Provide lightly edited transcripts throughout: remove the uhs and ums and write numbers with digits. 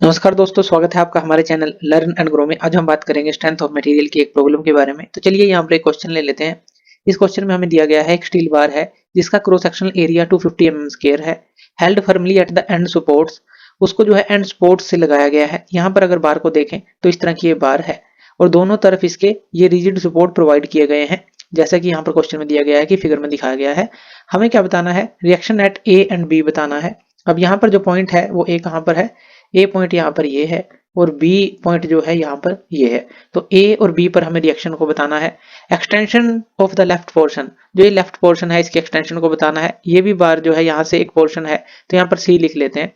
नमस्कार दोस्तों, स्वागत है आपका हमारे चैनल लर्न एंड ग्रो में। आज हम बात करेंगे स्ट्रेंथ ऑफ मटेरियल की एक प्रॉब्लम के बारे में। तो चलिए यहाँ पर एक क्वेश्चन ले लेते हैं। इस क्वेश्चन में हमें दिया गया है एक स्टील बार है जिसका cross sectional area 250 mm square है, held firmly at the end supports. उसको जो है एंड सपोर्ट्स से लगाया गया है। यहाँ पर अगर बार को देखें तो इस तरह की ये बार है और दोनों तरफ इसके ये रिजिड सपोर्ट प्रोवाइड किए गए हैं, जैसा कि यहाँ पर क्वेश्चन में दिया गया है कि फिगर में दिखाया गया है। हमें क्या बताना है? Reaction at A and B बताना है। अब यहाँ पर जो पॉइंट है वो ए कहाँ पर है? ए पॉइंट यहाँ पर ये है और बी पॉइंट जो है यहाँ पर ये है। तो ए और बी पर हमें रिएक्शन को बताना है। Extension of the left portion, जो ये लेफ्ट पोर्शन है इसके एक्सटेंशन को बताना है। ये भी बार जो है यहाँ से एक पोर्शन है तो यहाँ पर सी लिख लेते हैं।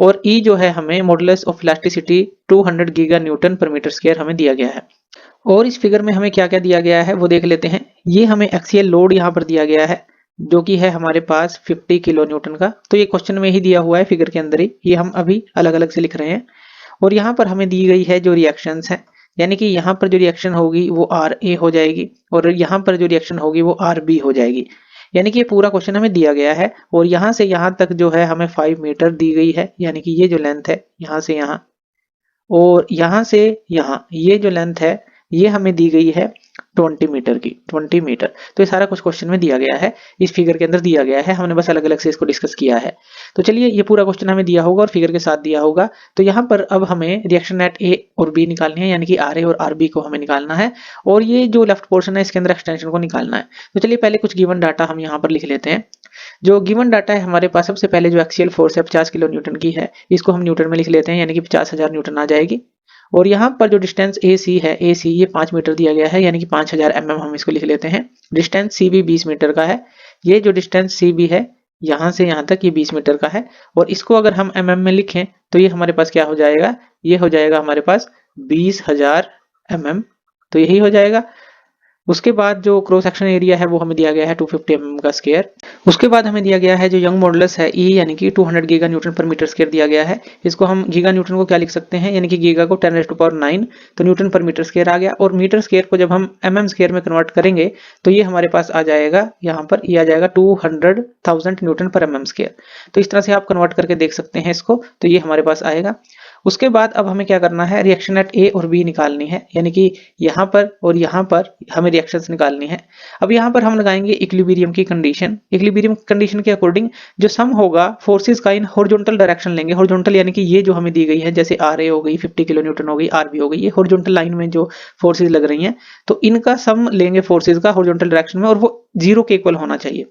और ई जो है हमें modulus of elasticity 200 giga Newton पर मीटर स्क्वायर हमें दिया गया है। और इस फिगर में हमें क्या क्या दिया गया है वो देख लेते हैं। ये हमें एक्सियल लोड यहाँ पर दिया गया है जो कि है हमारे पास 50 किलो न्यूटन का। तो ये क्वेश्चन में ही दिया हुआ है फिगर के अंदर ही, ये हम अभी अलग अलग से लिख रहे हैं। और यहाँ पर हमें दी गई है जो रिएक्शंस हैं, यानी कि यहाँ पर जो रिएक्शन होगी वो आर ए हो जाएगी और यहाँ पर जो रिएक्शन होगी वो आर बी हो जाएगी। यानी कि ये पूरा क्वेश्चन हमें दिया गया है और यहाँ से यहाँ तक जो है हमें 5 मीटर दी गई है, यानी कि ये जो लेंथ है यहाँ से यहाँ और यहाँ से यहाँ ये जो लेंथ है ये हमें दी गई है 20 मीटर की, 20 मीटर। तो ये सारा कुछ क्वेश्चन में दिया गया है, इस फिगर के अंदर दिया गया है। हमने बस अलग अलग से इसको डिस्कस किया है। तो चलिए ये पूरा क्वेश्चन हमें दिया होगा और फिगर के साथ दिया होगा। तो यहाँ पर अब हमें रिएक्शन एट ए और बी निकालनी है, यानी कि आर ए और आर बी को हमें निकालना है और ये जो लेफ्ट पोर्शन है इसके अंदर एक्सटेंशन को निकालना है। तो चलिए पहले कुछ गिवन डाटा हम यहाँ पर लिख लेते हैं। जो गिवन डाटा है हमारे पास, सबसे पहले जो एक्सियल फोर्स है 50 किलो न्यूटन की है, इसको हम न्यूटन में लिख लेते हैं, यानी कि 50,000 न्यूटन आ जाएगी। और यहाँ पर जो डिस्टेंस ए सी है, ए सी ये 5 मीटर दिया गया है, यानी कि 5000 हम इसको लिख लेते हैं। डिस्टेंस सी बी 20 मीटर का है। ये जो डिस्टेंस सी बी है यहाँ से यहाँ तक ये 20 मीटर का है और इसको अगर हम में लिखें तो ये हमारे पास क्या हो जाएगा? ये हो जाएगा हमारे पास 20,000 तो यही हो जाएगा। उसके बाद जो क्रॉस सेक्शन एरिया है वो हमें दिया गया है 250 का स्क्वायर। उसके बाद हमें दिया गया है जो यंग मॉडुलस है ई, यानी कि 200 गीगा न्यूटन पर मीटर स्क्वायर दिया गया है। इसको हम गीगा न्यूटन को क्या लिख सकते हैं, यानी कि गीगा को 10⁹9, तो न्यूटन पर मीटर स्क्वायर आ गया। और मीटर स्क्वायर को जब हम स्क्वायर में कन्वर्ट करेंगे तो ये हमारे पास आ जाएगा, यहाँ पर ये आ जाएगा 200,000 न्यूटन पर स्क्वायर। तो इस तरह से आप कन्वर्ट करके देख सकते हैं इसको, तो ये हमारे पास आएगा। उसके बाद अब हमें क्या करना है? रिएक्शन एट ए और बी निकालनी है, यानी कि यहाँ पर और यहाँ पर हमें रिएक्शंस निकालनी है। अब यहाँ पर हम लगाएंगे इक्विलिब्रियम की कंडीशन। इक्विलिब्रियम कंडीशन के अकॉर्डिंग जो सम होगा फोर्सेस का इन हॉरिजॉन्टल डायरेक्शन लेंगे। हॉरिजॉन्टल यानी कि ये जो हमें दी गई है, जैसे आर ए हो गई 50 किलो न्यूटन हो गई, आर बी हो गई, ये हॉरिजॉन्टल लाइन में जो फोर्सेज लग रही हैं, तो इनका सम लेंगे फोर्सेज का हॉरिजॉन्टल डायरेक्शन में और वो 0 के इक्वल होना चाहिए।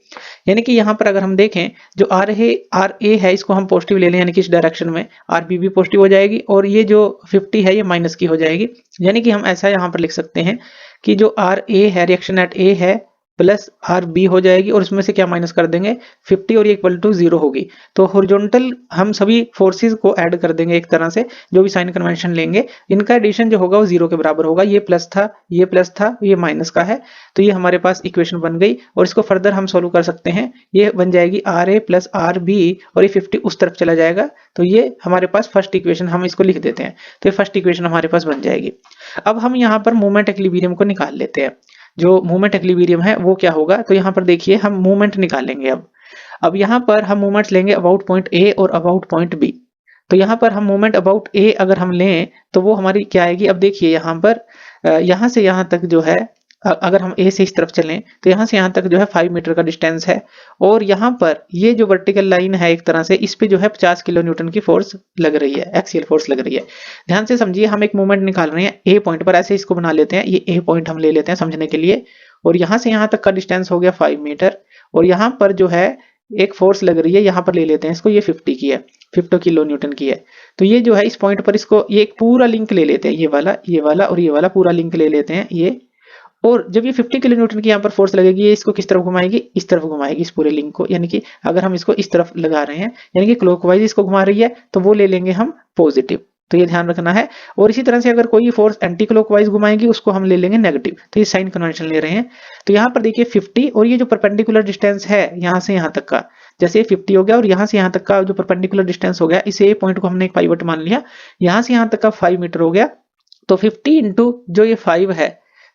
यानी कि यहाँ पर अगर हम देखें जो आर ए है इसको हम पॉजिटिव ले लें, यानी कि इस डायरेक्शन में आर बी भी पॉजिटिव हो जाएगी और ये जो 50 है ये माइनस की हो जाएगी। यानी कि हम ऐसा यहाँ पर लिख सकते हैं कि जो आर ए है, रिएक्शन एट ए है प्लस आर बी हो जाएगी और उसमें से क्या माइनस कर देंगे 50 और ये इक्वल टू 0 होगी। तो हॉरिजॉन्टल हम सभी फोर्सेस को ऐड कर देंगे एक तरह से, जो भी साइन कन्वेंशन लेंगे इनका एडिशन जो होगा वो 0 के बराबर होगा। ये प्लस था, ये प्लस था, ये माइनस का है। तो ये हमारे पास इक्वेशन बन गई और इसको फर्दर हम सोल्व कर सकते हैं। ये बन जाएगी R A plus R B और ये 50 उस तरफ चला जाएगा। तो ये हमारे पास फर्स्ट इक्वेशन, हम इसको लिख देते हैं, तो ये फर्स्ट इक्वेशन हमारे पास बन जाएगी। अब हम यहाँ पर मोमेंट इक्विलिब्रियम को निकाल लेते हैं। जो मूवमेंट इक्विलिब्रियम है वो क्या होगा, तो यहाँ पर देखिए हम मूवमेंट निकालेंगे। अब यहाँ पर हम मूवमेंट्स लेंगे अबाउट पॉइंट ए और अबाउट पॉइंट बी। तो यहाँ पर हम मूवमेंट अबाउट ए अगर हम लें तो वो हमारी क्या आएगी? अब देखिए यहाँ पर यहाँ से यहाँ तक जो है, अगर हम ए से इस तरफ चलें तो यहाँ से यहाँ तक जो है 5 मीटर का डिस्टेंस है और यहाँ पर ये जो वर्टिकल लाइन है एक तरह से, इस पे जो है 50 किलो न्यूटन की फोर्स लग रही है, एक्सियल फोर्स लग रही है। ध्यान से समझिए, हम एक मूवमेंट निकाल रहे हैं ए पॉइंट पर, ऐसे इसको बना लेते हैं, ये ए पॉइंट हम ले लेते हैं समझने के लिए। और यहाँ से यहाँ तक का डिस्टेंस हो गया 5 मीटर और यहाँ पर जो है एक फोर्स लग रही है, यहाँ पर ले लेते हैं इसको, ये 50 की है, 50 किलो न्यूटन की है। तो ये जो है इस पॉइंट पर इसको ये एक पूरा लिंक ले लेते हैं, ये वाला, ये वाला और ये वाला पूरा लिंक ले लेते हैं ये। और जब ये 50 किलो न्यूटन की यहाँ पर फोर्स लगेगी, ये इसको किस तरफ घुमाएगी? इस तरफ घुमाएगी इस पूरे लिंक को। यानी कि अगर हम इसको इस तरफ लगा रहे हैं, यानी कि क्लॉकवाइज इसको घुमा रही है, तो वो ले लेंगे हम पॉजिटिव। तो ये ध्यान रखना है। और इसी तरह से अगर कोई फोर्स एंटी क्लॉकवाइज घुमाएगी उसको हम ले लेंगे नेगेटिव। तो ये साइन कन्वेंशन ले रहे हैं। तो यहाँ पर देखिए 50 और ये जो परपेंडिकुलर डिस्टेंस है यहाँ से यहाँ तक का, जैसे 50 हो गया और यहाँ से यहाँ तक का जो परपेंडिकुलर डिस्टेंस हो गया, इसे पॉइंट को हमने एक पाइवट मान लिया, यहाँ से यहाँ तक का 5 मीटर हो गया। तो 50 इंटू जो ये 5 है,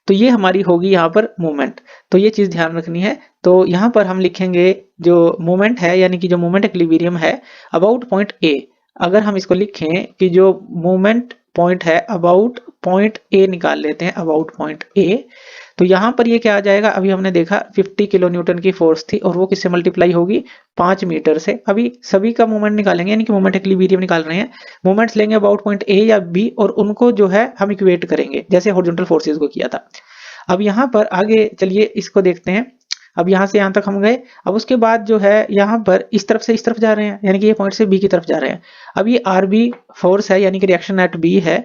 तो ये हमारी होगी यहाँ पर मूवमेंट। तो ये चीज ध्यान रखनी है। तो यहाँ पर हम लिखेंगे जो मूवमेंट है, यानी कि जो मूवमेंट इक्विलिब्रियम है अबाउट पॉइंट ए, अगर हम इसको लिखें कि जो मोमेंट पॉइंट है अबाउट पॉइंट ए निकाल लेते हैं, अबाउट पॉइंट ए, तो यहाँ पर ये क्या आ जाएगा, अभी हमने देखा 50 किलो न्यूटन की फोर्स थी और वो किससे मल्टीप्लाई होगी, 5 मीटर से। अभी सभी का मोमेंट निकालेंगे, यानी कि मोमेंट इक्विलिब्रियम निकाल रहे हैं। मोमेंट्स लेंगे अबाउट पॉइंट ए या बी और उनको जो है हम इक्वेट करेंगे जैसे हॉरिजॉन्टल फोर्सेस को किया था। अब यहाँ पर आगे चलिए इसको देखते हैं। अब यहाँ से यहाँ तक हम गए। अब उसके बाद जो है यहाँ पर इस तरफ से इस तरफ जा रहे हैं, यानी कि ये पॉइंट से बी की तरफ जा रहे हैं। अब ये आर बी फोर्स है, यानी कि रिएक्शन एट बी है।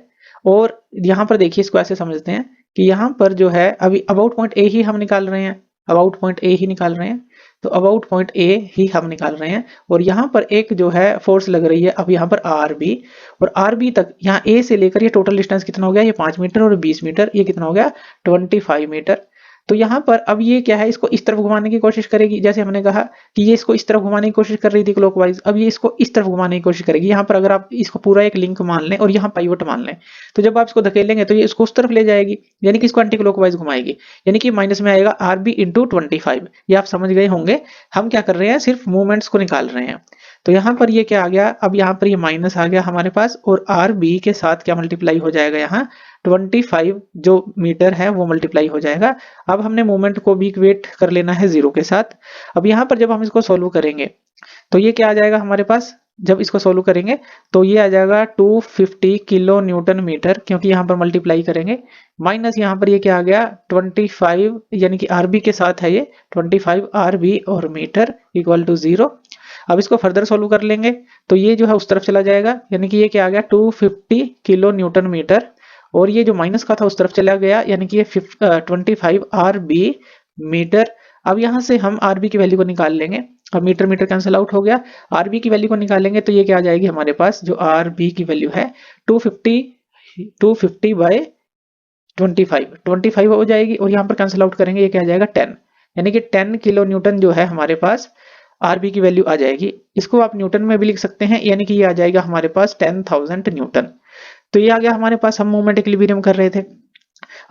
और यहाँ पर देखिए इसको ऐसे समझते हैं कि यहाँ पर जो है अभी अबाउट पॉइंट ए ही हम निकाल रहे हैं, अबाउट पॉइंट ए ही निकाल रहे हैं। तो अबाउट पॉइंट ए ही हम निकाल रहे हैं और यहाँ पर एक जो है फोर्स लग रही है अब यहाँ पर आर बी, और आर बी तक यहाँ ए से लेकर ये टोटल डिस्टेंस कितना हो गया, ये 5 मीटर और 20 मीटर, ये कितना हो गया 25 मीटर। तो यहाँ पर अब ये क्या है, इसको इस तरफ घुमाने की कोशिश करेगी। जैसे हमने कहा कि ये इसको इस तरफ घुमाने की कोशिश कर रही थी क्लॉकवाइज, अब ये इसको इस तरफ घुमाने की कोशिश करेगी। यहाँ पर अगर आप इसको पूरा एक लिंक मान लें और यहाँ पाइवट मान लें, तो जब आप इसको धकेलेंगे तो ये इसको उस तरफ ले जाएगी, यानी कि इसको एंटी क्लॉकवाइज घुमाएगी, यानी कि माइनस में आएगा आर बी इंटू 25। ये आप समझ गए होंगे, हम क्या कर रहे हैं, सिर्फ मूवमेंट्स को निकाल रहे हैं। तो यहाँ पर ये क्या आ गया, अब यहाँ पर ये माइनस आ गया हमारे पास, और आर बी के साथ क्या मल्टीप्लाई हो जाएगा, यहाँ 25 जो मीटर है वो मल्टीप्लाई हो जाएगा। अब हमने मोमेंट को भी इक्वेट कर लेना है 0 के साथ। अब यहाँ पर जब हम इसको सोल्व करेंगे तो ये क्या आ जाएगा हमारे पास, जब इसको सोल्व करेंगे तो ये आ जाएगा 250 किलो न्यूटन मीटर, क्योंकि यहाँ पर मल्टीप्लाई करेंगे, माइनस यहाँ पर ये क्या आ गया 25, यानी कि आरबी के साथ है ये 25 आरबी और मीटर इक्वल टू 0। अब इसको फर्दर सोल्व कर लेंगे तो ये जो है उस तरफ चला जाएगा, यानी कि ये क्या आ गया 250 किलो न्यूटन मीटर, और ये जो माइनस का था उस तरफ चला गया, यानी कि ये 25 आरबी मीटर। अब यहाँ से हम आरबी की वैल्यू को निकाल लेंगे। अब मीटर मीटर कैंसिल आउट हो गया, आरबी की वैल्यू को निकालेंगे तो ये क्या आ जाएगी हमारे पास, जो आरबी की वैल्यू है 250 बाय 25 हो जाएगी, और यहाँ पर कैंसिल आउट करेंगे, ये क्या आ जाएगा 10, यानी कि 10 किलो न्यूटन जो है हमारे पास आरबी की वैल्यू आ जाएगी। इसको आप न्यूटन में भी लिख सकते हैं, यानी कि ये आ जाएगा हमारे पास 10,000 न्यूटन। तो ये आ गया हमारे पास, हम मोमेंट इक्विलिब्रियम कर रहे थे।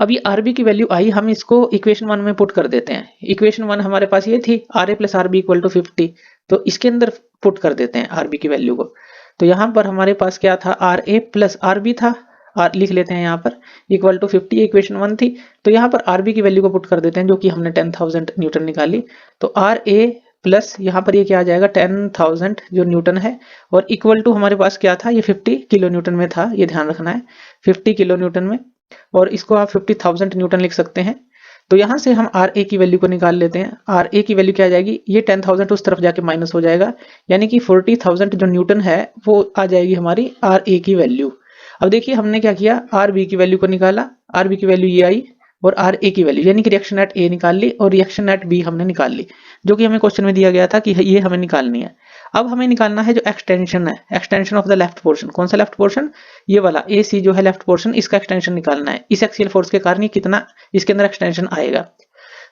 अब ये आरबी की वैल्यू आई, हम इसको इक्वेशन 1 में पुट कर देते हैं। इक्वेशन 1 हमारे पास ये थी R A plus R B equal to 50, तो इसके अंदर पुट कर देते हैं आरबी की वैल्यू को। तो यहाँ पर हमारे पास क्या था, R A plus R B था, आर लिख लेते हैं यहाँ पर इक्वल टू 50, इक्वेशन 1 थी। तो यहाँ पर आरबी की वैल्यू को पुट कर देते हैं, जो कि हमने 10,000 न्यूटन निकाली। तो आर ए प्लस यहाँ पर ये क्या आ जाएगा 10,000 जो न्यूटन है, और इक्वल टू हमारे पास क्या था, ये 50 किलो न्यूटन में था, ये ध्यान रखना है 50 किलो न्यूटन में, और इसको आप 50,000 न्यूटन लिख सकते हैं। तो यहाँ से हम आर ए की वैल्यू को निकाल लेते हैं। आर ए की वैल्यू क्या आ जाएगी, ये 10,000 उस तरफ जाके माइनस हो जाएगा, यानी कि 40,000 जो न्यूटन है वो आ जाएगी हमारी आर ए की वैल्यू। अब देखिए हमने क्या किया, आर बी की वैल्यू को निकाला, आर बी की वैल्यू ये आई, और आर ए की वैल्यू यानी कि रिएक्शन एट ए निकाल ली, और रिएक्शन एट बी हमने निकाल ली, जो कि हमें क्वेश्चन में दिया गया था कि ये हमें निकालनी है। अब हमें निकालना है जो एक्सटेंशन है, extension of the left portion. कौन सा लेफ्ट पोर्शन, ये वाला ए सी जो है लेफ्ट पोर्शन, इसका एक्सटेंशन निकालना है। इस एक्सियल फोर्स के कारण कितना इसके अंदर एक्सटेंशन आएगा।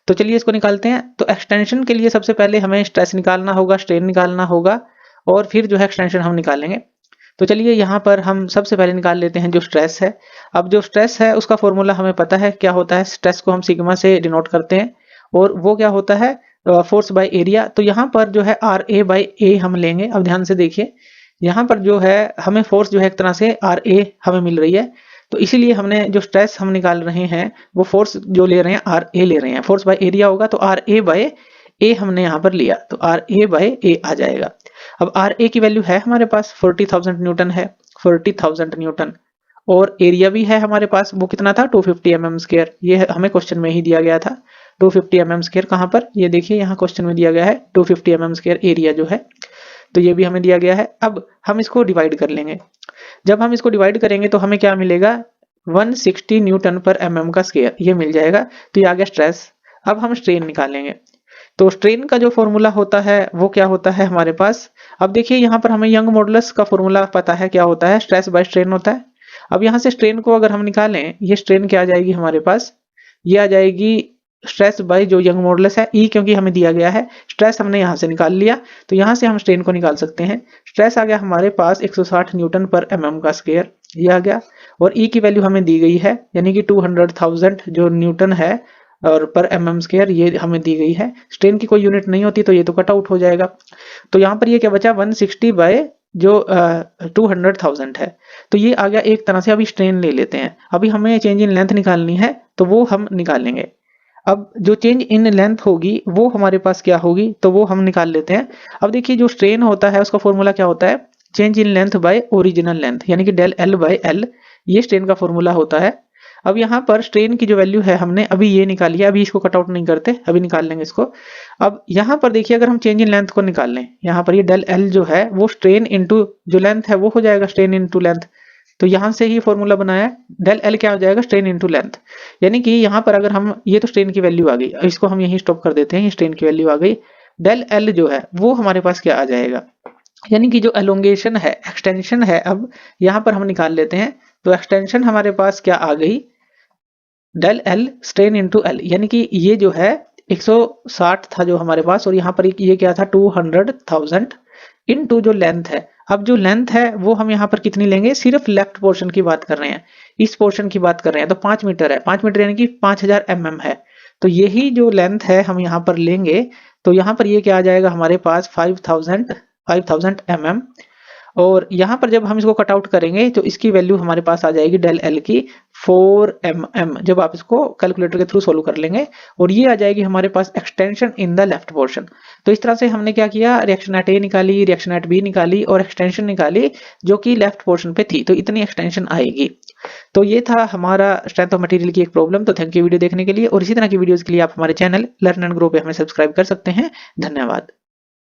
तो चलिए इसको निकालते हैं। तो एक्सटेंशन के लिए सबसे पहले हमें स्ट्रेस निकालना होगा, स्ट्रेन निकालना होगा, और फिर जो है एक्सटेंशन हम निकालेंगे। तो चलिए यहाँ पर हम सबसे पहले निकाल लेते हैं जो स्ट्रेस है। अब जो स्ट्रेस है उसका फॉर्मूला हमें पता है क्या होता है, स्ट्रेस को हम सिग्मा से डिनोट करते हैं, और वो क्या होता है फोर्स बाय एरिया। तो यहाँ पर जो है आर ए बाई ए हम लेंगे। अब ध्यान से देखिए, यहाँ पर जो है हमें फोर्स जो है एक तरह से आर ए हमें मिल रही है, तो इसीलिए हमने जो स्ट्रेस हम निकाल रहे हैं वो फोर्स जो ले रहे हैं आर ए ले रहे हैं। फोर्स बाय एरिया होगा तो आर ए बाय ए हमने यहाँ पर लिया, तो आर ए बाय ए आ जाएगा। अब आर ए की वैल्यू है हमारे पास 40,000 न्यूटन है, 40,000 न्यूटन, और एरिया भी है हमारे पास, वो कितना था 250 mm स्क्वायर। ये हमें क्वेश्चन में ही दिया गया था 250 mm स्क्वायर। कहाँ पर, ये देखिए यहाँ क्वेश्चन में दिया गया है 250 mm स्क्वायर एरिया जो है, तो ये भी हमें दिया गया है। अब हम इसको डिवाइड कर लेंगे। जब हम इसको डिवाइड करेंगे तो हमें क्या मिलेगा, 160 न्यूटन पर mm का स्क्वायर, ये मिल जाएगा। तो ये आ गया स्ट्रेस। अब हम स्ट्रेन निकालेंगे। तो स्ट्रेन का जो फॉर्मूला होता है वो क्या होता है हमारे पास, अब देखिए यहाँ पर हमें यंग मॉडुलस का फॉर्मूला पता है, क्या होता है, स्ट्रेस बाय स्ट्रेन होता है। अब यहाँ से स्ट्रेन को अगर हम निकालें, ये स्ट्रेन क्या आ जाएगी हमारे पास, ये आ जाएगी स्ट्रेस बाय जो यंग मॉडुलस है ई, क्योंकि हमें दिया गया है। स्ट्रेस हमने यहाँ से निकाल लिया, तो यहाँ से हम स्ट्रेन को निकाल सकते हैं। स्ट्रेस आ गया हमारे पास 160 न्यूटन पर mm का स्क्वायर, ये आ गया, और ई की वैल्यू हमें दी गई है, यानी कि 200,000 जो न्यूटन है और पर mm स्क्वायर, ये हमें दी गई है। स्ट्रेन की कोई यूनिट नहीं होती तो ये तो कट आउट हो जाएगा। तो यहाँ पर ये क्या बचा 160 बाय जो 200,000 है। तो ये आ गया एक तरह से। अभी स्ट्रेन ले लेते हैं। अभी हमें चेंज इन लेंथ निकालनी है तो वो हम निकालेंगे। अब जो चेंज इन लेंथ होगी वो हमारे पास क्या होगी, तो वो हम निकाल लेते हैं। अब देखिए जो स्ट्रेन होता है उसका फॉर्मूला क्या होता है, change in length bye original length, यानी कि डेल एल बाय एल, ये स्ट्रेन का फॉर्मूला होता है। अब यहाँ पर स्ट्रेन की जो वैल्यू है हमने अभी ये निकाली है, अभी इसको कट आउट नहीं करते, अभी निकाल लेंगे इसको। अब यहाँ पर देखिए अगर हम चेंज इन लेंथ को निकाल लें, यहाँ पर ये डेल एल जो है वो स्ट्रेन इंटू जो लेंथ है वो हो जाएगा स्ट्रेन इंटू लेंथ। तो यहाँ से ही फॉर्मूला बनाया, डेल एल क्या हो जाएगा, स्ट्रेन इंटू लेंथ। यानी कि यहाँ पर अगर हम, ये तो स्ट्रेन की वैल्यू आ गई, इसको हम यहीं स्टॉप कर देते हैं, ये स्ट्रेन की वैल्यू आ गई। डेल एल जो है वो हमारे पास क्या आ जाएगा, यानी कि जो एलोंगेशन है, एक्सटेंशन है, अब यहाँ पर हम निकाल लेते हैं। तो एक्सटेंशन हमारे पास क्या आ गई, del L strain into L, यानी कि ये जो है 160 था जो हमारे पास, और यहाँ पर ये क्या था 200,000 इनटू जो लेंथ है। अब जो लेंथ है वो हम यहाँ पर कितनी लेंगे, सिर्फ लेफ्ट पोर्शन की बात कर रहे हैं, इस पोर्शन की बात कर रहे हैं, तो 5 मीटर है, 5 मीटर यानी कि 5000 mm है। तो यही जो लेंथ है हम यहाँ पर लेंगे। तो यहाँ पर ये क्या आ जाएगा हमारे पास 5000 mm। और यहाँ पर जब हम इसको कट आउट करेंगे तो इसकी वैल्यू हमारे पास आ जाएगी डेल एल की 4 mm, जब आप इसको कैलकुलेटर के थ्रू सोल्व कर लेंगे। और ये आ जाएगी हमारे पास extension in the left portion. तो इस तरह से हमने क्या किया, रिएक्शन एट ए निकाली, रिएक्शन एट बी निकाली और एक्सटेंशन निकाली जो कि लेफ्ट पोर्शन पे थी, तो इतनी एक्सटेंशन आएगी। तो ये था हमारा स्ट्रेंथ ऑफ मटेरियल की एक प्रॉब्लम। तो थैंक यू वीडियो देखने के लिए, और इसी तरह की वीडियोस के लिए आप हमारे चैनल लर्न एंड ग्रो पे हमें सब्सक्राइब कर सकते हैं। धन्यवाद।